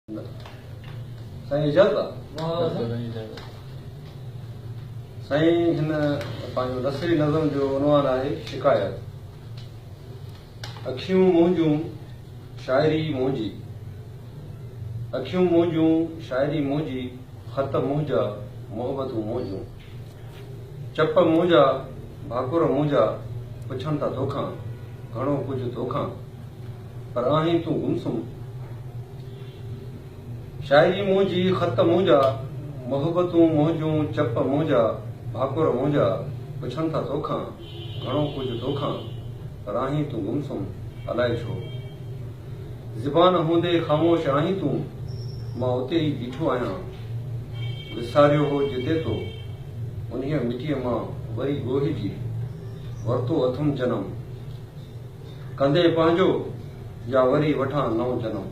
साईं इजाज़त साईं हिन पंहिंजो नसरी नज़म जो उनवान आहे शिकायत। अखियूं मुंहिंजूं शाइरी मुंहिंजी, अखियूं मुंहिंजूं शाइरी मुंहिंजी, ख़त मुंहिंजा मोहबतूं मुंहिंजूं, चप मुंहिंजा भाकुर मुंहिंजा, पुछनि था तोखां घणो कुझु तोखां, पर आहीं तूं गुमसुम। शाइरी मुंहिंजी ख़त मुंहिंजा मोहबतूं मुंहिंजूं, चप मुंहिंजा भाकुर मुंहिंजा, पुछनि था तोखां घणो कुझु तोखां, पर आहीं तूं गुमसुम अलाए छो। ज़बान हूंदे ख़ामोश आहीं तूं, मां उते ई बीठो आहियां, विसारियो हो जिते तो उन्हीअ मिटीअ मां वरी ॻोहिजी वरितो अथमि जनम, कंदे पंहिंजो या वरी वठां नओं जनम।